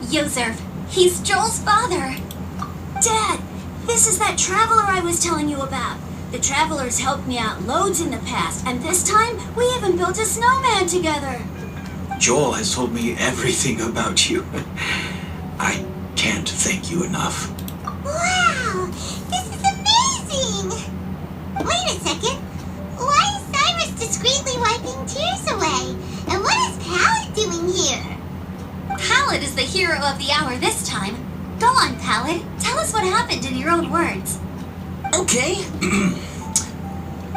Yozerf, he's Joel's father. Dad, this is that traveler I was telling you about. The traveler's helped me out loads in the past, and this time we even built a snowman together. Joel has told me everything about you. I can't thank you enough. Wow, this is amazing! Wait a second. Why is Cyrus discreetly wiping tears away? And what is Pallet doing here? Pallet is the hero of the hour this time. Go on, Pallet. Tell us what happened in your own words. Okay.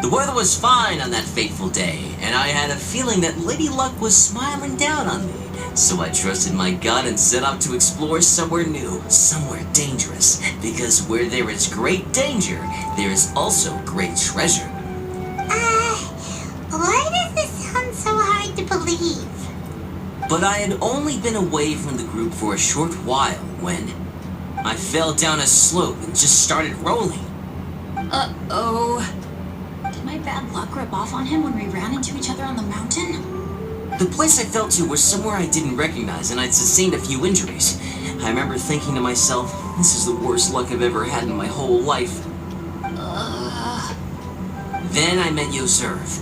The weather was fine on that fateful day, and I had a feeling that Lady Luck was smiling down on me. So I trusted my gut and set out to explore somewhere new, somewhere dangerous, because where there is great danger, there is also great treasure. Why does this sound so hard to believe? But I had only been away from the group for a short while when I fell down a slope and just started rolling. Uh-oh. Did my bad luck rub off on him when we ran into each other on the mountain? The place I fell to was somewhere I didn't recognize, and I'd sustained a few injuries. I remember thinking to myself, this is the worst luck I've ever had in my whole life. Then I met Yozerf.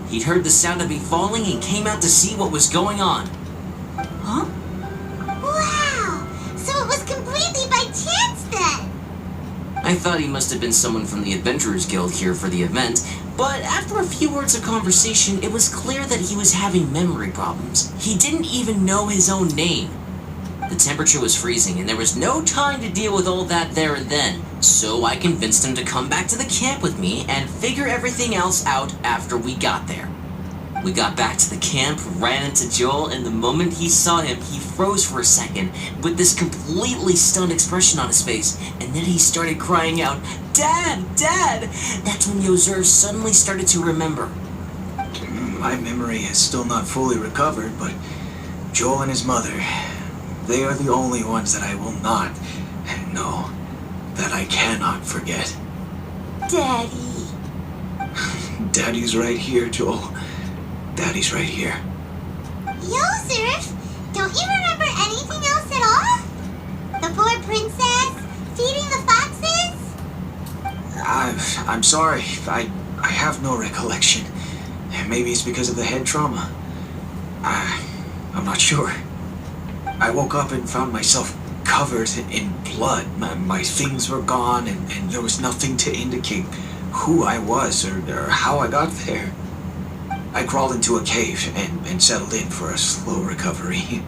He'd heard the sound of me falling and came out to see what was going on. Huh? Wow! So it was completely by chance then! I thought he must have been someone from the Adventurers Guild here for the event, but after a few words of conversation, it was clear that he was having memory problems. He didn't even know his own name. The temperature was freezing, and there was no time to deal with all that there and then, so I convinced him to come back to the camp with me and figure everything else out after we got there. We got back to the camp, ran into Joel, and the moment he saw him, he froze for a second with this completely stunned expression on his face, and then he started crying out, "Dad! Dad!" That's when Yozerf suddenly started to remember. My memory is still not fully recovered, but Joel and his mother, they are the only ones that I will not, no, that I cannot forget. Daddy. Daddy's right here, Joel. Daddy's right here. Yozerf, don't you remember anything else at all? The poor princess? Feeding the foxes? I'm sorry. I have no recollection. Maybe it's because of the head trauma. I'm not sure. I woke up and found myself covered in blood. My things were gone, and there was nothing to indicate who I was or how I got there. I crawled into a cave and settled in for a slow recovery.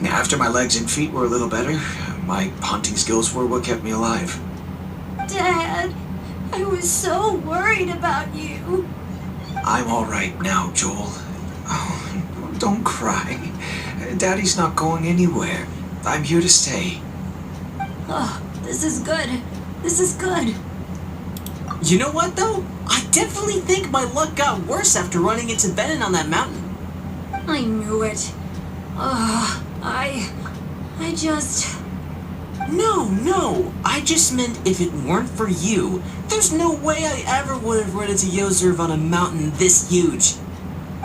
After my legs and feet were a little better, my hunting skills were what kept me alive. Dad, I was so worried about you. I'm all right now, Joel. Oh, don't cry. Daddy's not going anywhere. I'm here to stay. Oh, this is good. This is good. You know what, though? I definitely think my luck got worse after running into Benin on that mountain. I knew it. I just... No. I just meant if it weren't for you, there's no way I ever would have run into Yozerf on a mountain this huge.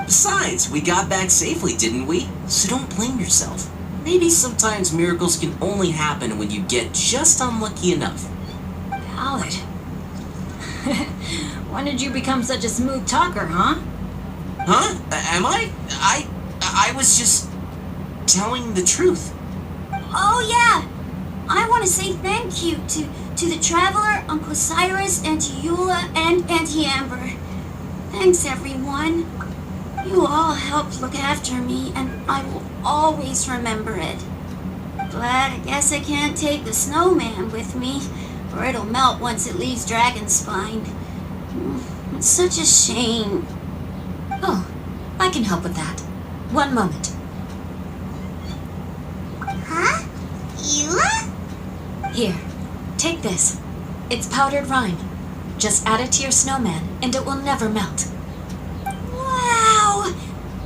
Besides, we got back safely, didn't we? So don't blame yourself. Maybe sometimes miracles can only happen when you get just unlucky enough. Pallet. When did you become such a smooth talker, huh? Huh? Am I? I was just telling the truth. Oh, yeah. I want to say thank you to the Traveler, Uncle Cyrus, Auntie Eula, and Auntie Amber. Thanks, everyone. You all helped look after me, and I will always remember it. But I guess I can't take the snowman with me, or it'll melt once it leaves Dragonspine. It's such a shame. Oh, I can help with that. One moment. Huh? Eula? Here, take this. It's powdered rind. Just add it to your snowman, and it will never melt. Wow!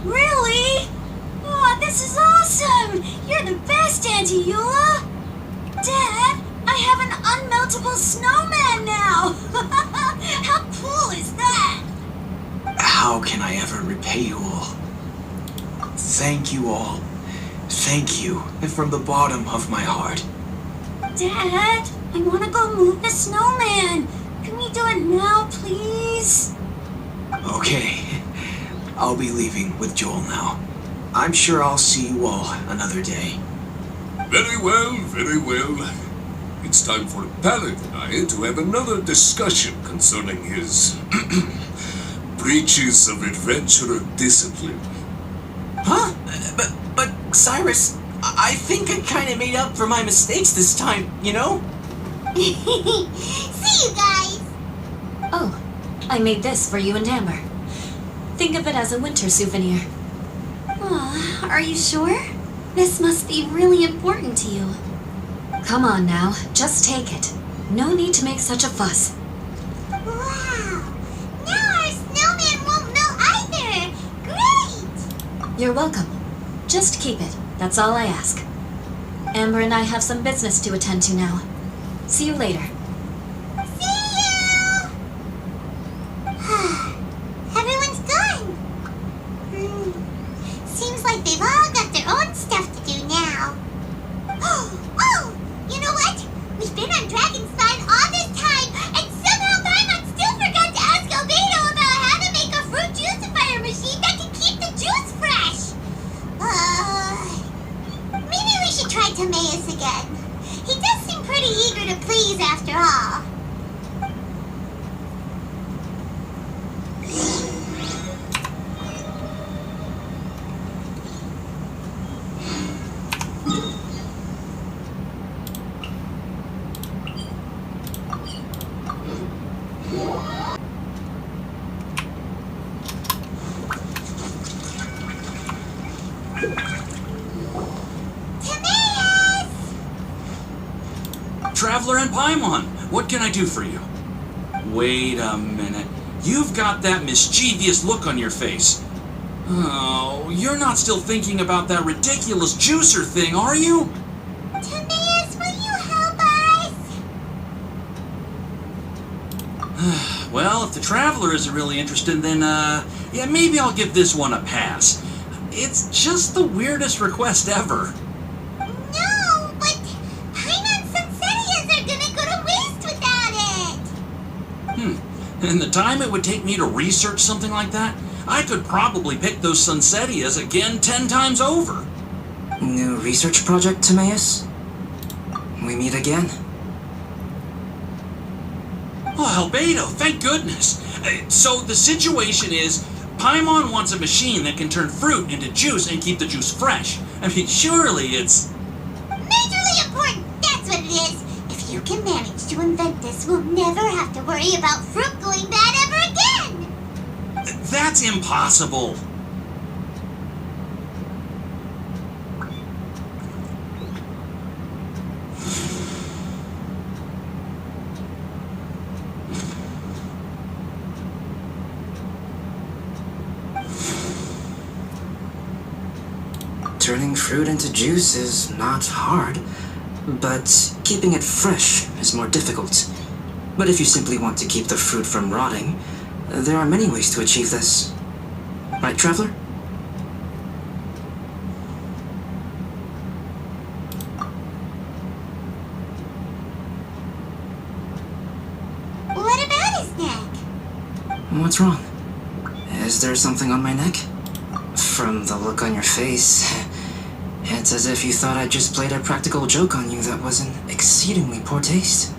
Really? Oh, this is awesome! You're the best, Auntie Eula! Dad, I have an unmeltable snowman now! How cool is that? How can I ever repay you all? Thank you all Thank you, from the bottom of my heart. Dad, I want to go move the snowman. Can we do it now, please? Okay, I'll be leaving with Joel now. I'm sure I'll see you all another day. Very well, very well. It's time for Pallet and I to have another discussion concerning his breaches of adventurer discipline. Huh? But Cyrus, I think I kind of made up for my mistakes this time, you know? See you guys! Oh, I made this for you and Amber. Think of it as a winter souvenir. Aw, are you sure? This must be really important to you. Come on now, just take it. No need to make such a fuss. Wow! Now our snowman won't melt either! Great! You're welcome. Just keep it. That's all I ask. Amber and I have some business to attend to now. See you later. See you! Everyone's gone. Seems like they've all got their own stuff to do now. Oh! You know what? We've been on Dragon's Spine all this time, and somehow Paimon still forgot to ask Albedo about how to make a fruit juicifier machine that can keep the juice fresh. Maybe we should try Timaeus again. He does seem pretty eager to please after all. Traveler and Paimon, what can I do for you? Wait a minute. You've got that mischievous look on your face. Oh, you're not still thinking about that ridiculous juicer thing, are you? Timaeus, will you help us? Well, if the Traveler isn't really interested, then, yeah, maybe I'll give this one a pass. It's just the weirdest request ever. No, but Paimon's Sunsetias are gonna go to waste without it. And the time it would take me to research something like that, I could probably pick those Sunsetias again 10 times over. New research project, Timaeus? We meet again? Oh, Albedo, thank goodness. So the situation is, Paimon wants a machine that can turn fruit into juice and keep the juice fresh. I mean, surely it's... Majorly important, that's what it is. If you can manage to invent this, we'll never have to worry about fruit going bad ever again. That's impossible. Turning fruit into juice is not hard, but keeping it fresh is more difficult. But if you simply want to keep the fruit from rotting, there are many ways to achieve this. Right, Traveler? What about his neck? What's wrong? Is there something on my neck? From the look on your face, it's as if you thought I just played a practical joke on you that was in exceedingly poor taste.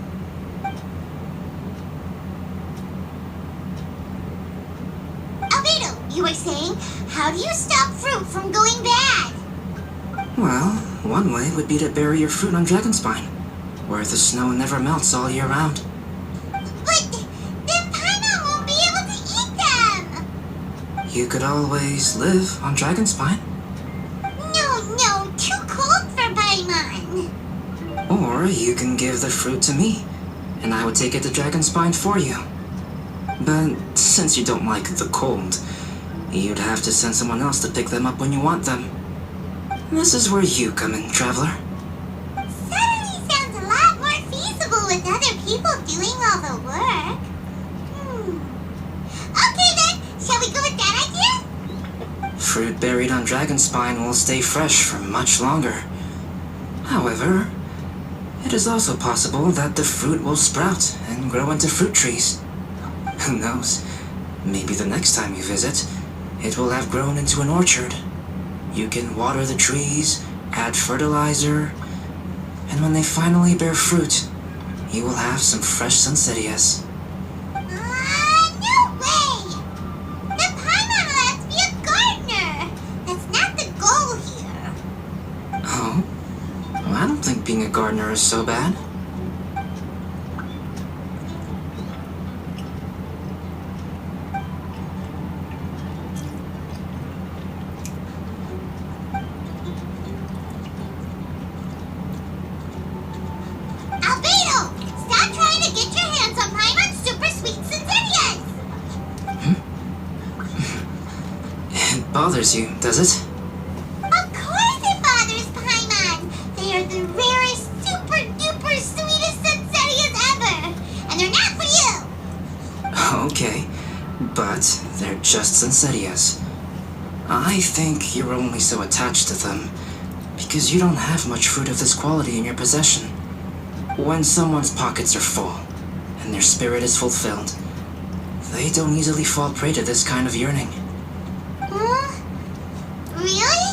Albedo, you were saying, how do you stop fruit from going bad? Well, one way would be to bury your fruit on Dragonspine, where the snow never melts all year round. But then Paimon won't be able to eat them! You could always live on Dragonspine. No, too cold for Paimon. Or you can give the fruit to me, and I would take it to Dragonspine for you. But since you don't like the cold, you'd have to send someone else to pick them up when you want them. This is where you come in, Traveler. Suddenly sounds a lot more feasible with other people doing all the work. Okay then, shall we go with that idea? Fruit buried on Dragonspine will stay fresh for much longer. However, it is also possible that the fruit will sprout and grow into fruit trees. Who knows? Maybe the next time you visit, it will have grown into an orchard. You can water the trees, add fertilizer, and when they finally bear fruit, you will have some fresh Sunsettias. No way! The Paimon will have to be a gardener! That's not the goal here. Oh? Well, I don't think being a gardener is so bad. Albedo! Stop trying to get your hands on Paimon's super sweet Sunsettias! It bothers you, does it? Of course it bothers Paimon! They are the rarest, super duper sweetest Sunsettias ever! And they're not for you! Okay, but they're just Sunsettias. I think you're only so attached to them because you don't have much fruit of this quality in your possession. When someone's pockets are full and their spirit is fulfilled, they don't easily fall prey to this kind of yearning. Huh? Really?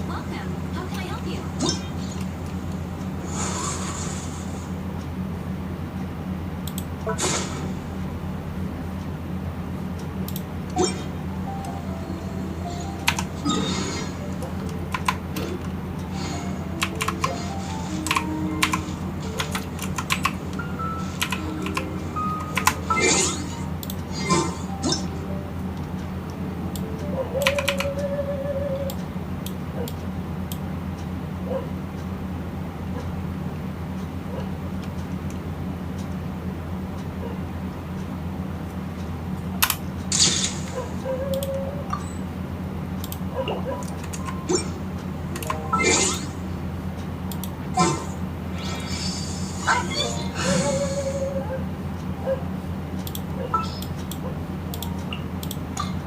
Welcome. How can I help you?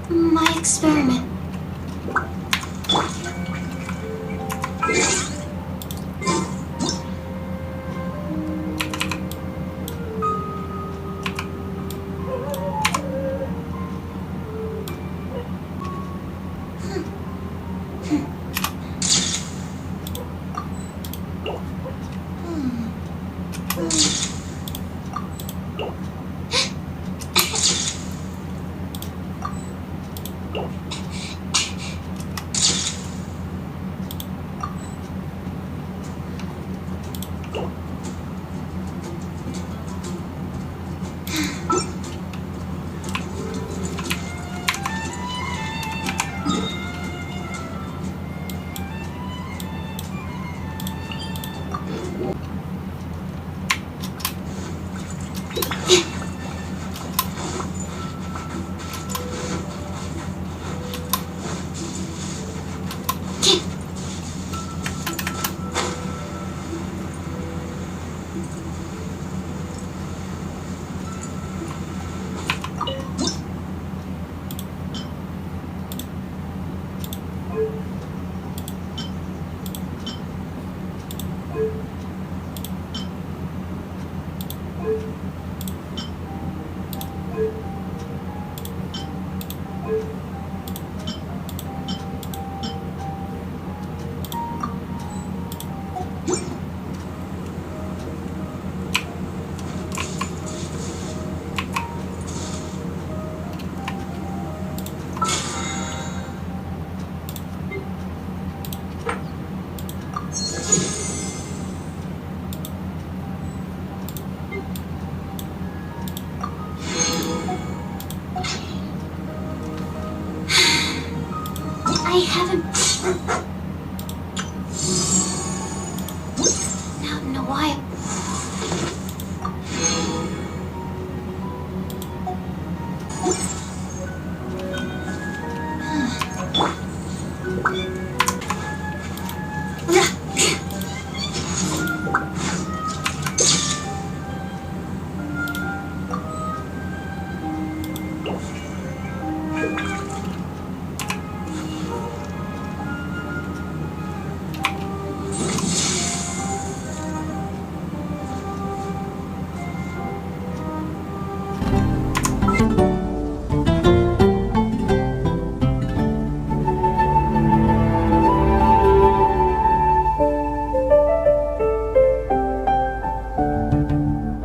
My experiment. I haven't